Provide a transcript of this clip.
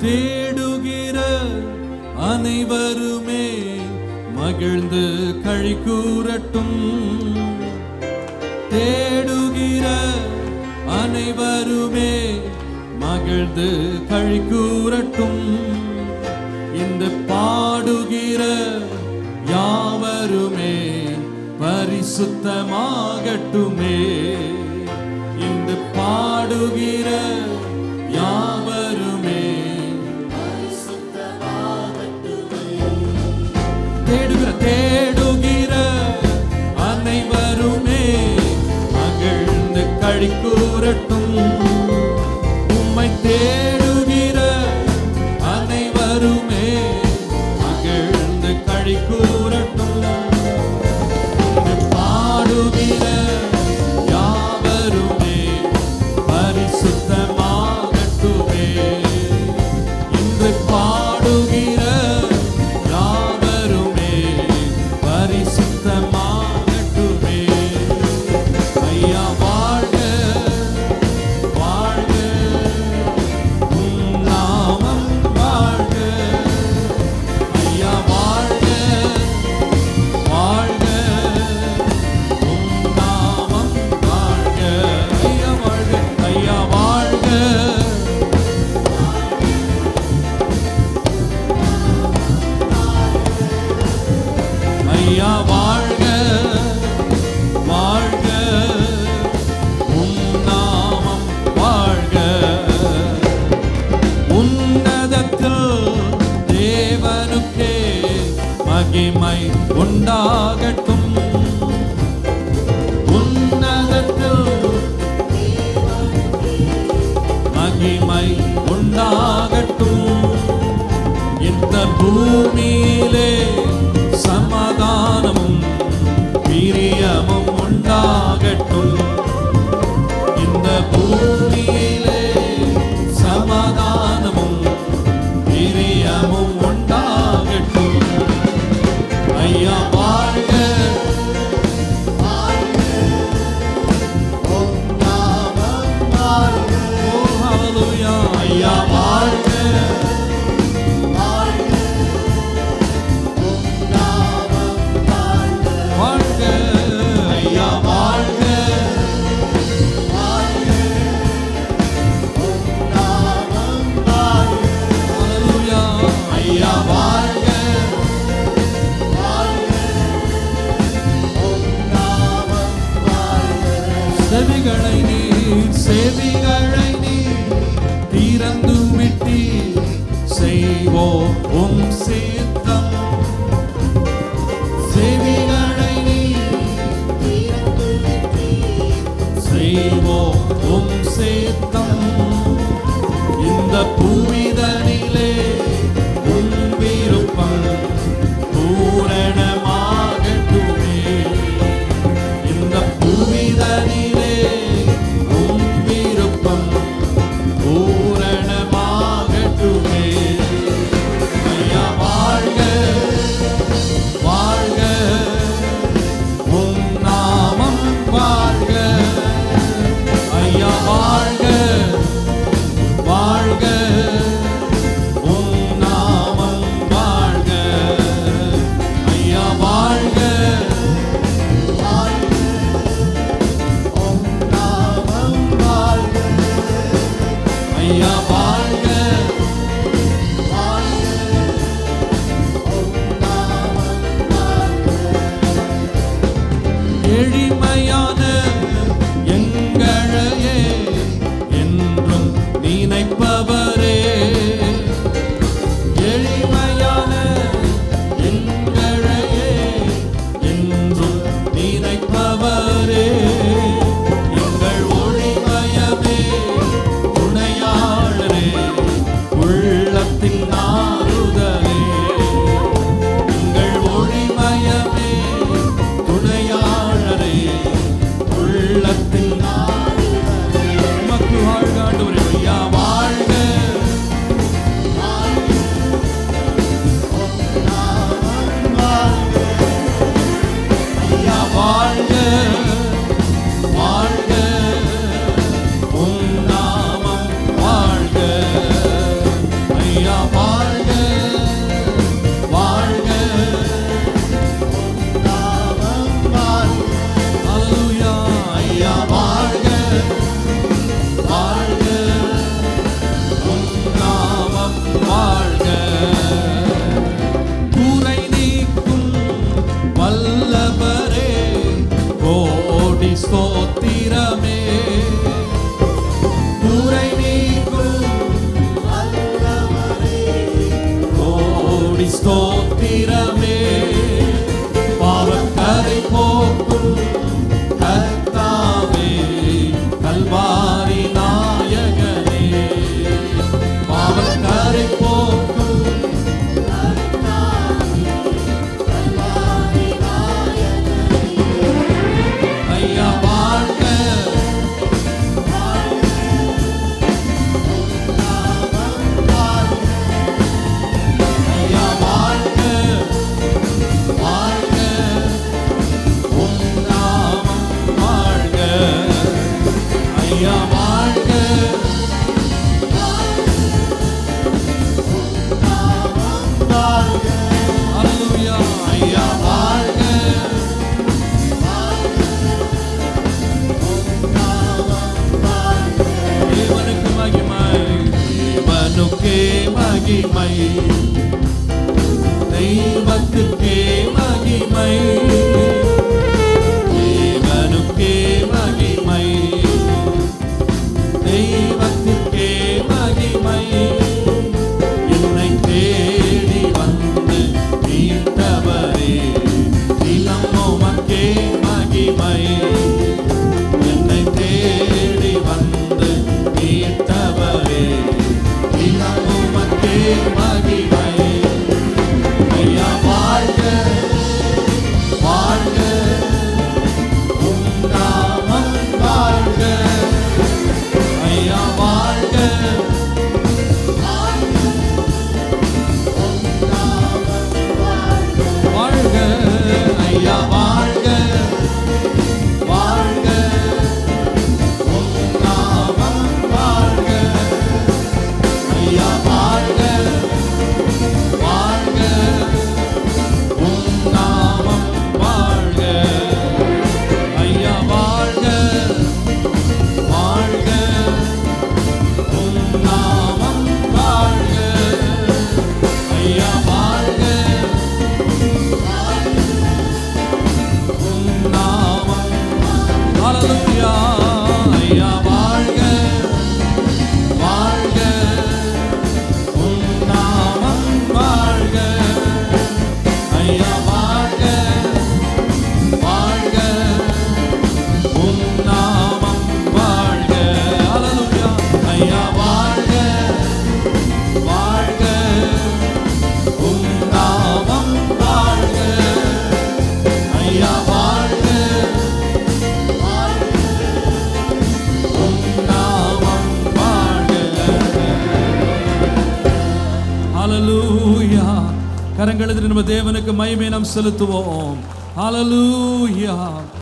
தேடுகிற அனைவருமே மகிழ்ந்து களி கூறட்டும். தேடுகிற அனைவருமே மகிழ்ந்து களி கூறட்டும். இந்த பாடுகிற யாவருமே பரிசுத்தமாகட்டுமே. இந்த பாடுகிற யாவருமே தேடுகிற அனைவருமே மகிழ்ந்து களி கூறட்டும். உம்மை தேடுகிற அனைவருமே மகிழ்ந்து களி கூறட்டும். பாடுகிற யாவருமே பரிசுத்தமாகட்டுமே. இன்று பாடுகிற யாவருமே பரிசுத்தமாகட்டுமே. ஐயா வாழ்க வாழ்க, உம் நாமம் வாழ்க. ஐயா வாழ்க வாழ்க, உம் நாமம் வாழ்க. ஐயா வாழ்க, ஐயா வாழ்க. ஐயா வாழ்க வாழ்க, உம் நாமம் வாழ்க. உன்னதத்தில் தேவனுக்கே மகிமை உண்டாகட்டும். உன்னதத்தில் மகிமை உண்டாகட்டும். இந்த பூமியிலே சமாதானமும் பிரியமும் உண்டாகட்டும். இந்த பூமியிலே சமாதானமும் பிரியமும் உண்டாகட்டும். ஐயா வாழ்க உம் நாமம் வாழ்க. ஓ ஹல்லேலூயா. ஐயா வாழ்க வாழ்க. ஐயா வாழ்க ஹல்லேலூயா. ஐயா வாழ்க செவிகளை நீர் திறந்து விட்டீர். செய்வோம் உம் சித்தம். செவிகளை நீர் செய்வோம் உம் சித்தம். இந்த பூவிதனிலே உம் விருப்பம் பூரணமாகட்டுமே. இந்த பூவிதனிலே உம் விருப்பம் பூரணமாகட்டுமே. ஐயா வாழ்க வாழ்க, உம் நாமம் வாழ்க. ஐயா வாழ்க வாழ்க, உம் நாமம் வாழ்க. ஐயா வாழ்க உம் நாமம் வாழ்க. ஐயா வாழ்க எளிமையான எங்களையே என்றும் நினைப்பவரே. எளிமையான எங்களையே என்றும் நினைப்பவரே. எங்கள் ஒளிமயமே துணையாளரே, உள்ளத்தின் ஆறுதலே. எங்கள் ஒளிமயமே துணையாளரே, உள்ளத்தின் உமக்கு வாழ்க ஆண்டவரே. ஐயா வாழ்க மகிமை, தெய்வத்துக்கே மகிமை, தேவனுக்கே மகிமை, தெய்வத்துக்கே மகிமை. என்னை தேடி வந்து மீட்டவரே, தினம் உமக்கே மகிமை. என்னை தேடி வந்து மீட்டவரே, தினம் உமக்கே மகிமை. ஐயா வாழ்க, வாழ்க, உம் நாமம் வாழ்க. ஐயா வாழ்க, வாழ்க. ஐயா வாழ்க, வாழ்க, உம் நாமம் வாழ்க. ஐயா வாழ்க, வாழ்க, உம் நாமம் வாழ்க. ஐயா வாழ்க, வாழ்க, உம் நாமம் வாழ்க. ஐயா வாழ்க, உம் நாமம். ஹல்லேலூயா. ஐயா வாழ்க, வாழ்க, உம் நாமம் வாழ்க. ஐயா வாழ்க, வாழ்க, உம் நாமம் வாழ்க. ஹல்லேலூயா. ஐயா வாழ்க, வாழ்க, உம் நாமம் வாழ்க. ஐயா வாழ்க, உம் நாமம் வாழ்க. ஹல்லேலூயா. கரங்களை நம்ம தேவனுக்கு மகிமை நாம் செலுத்துவோம். ஹல்லேலூயா.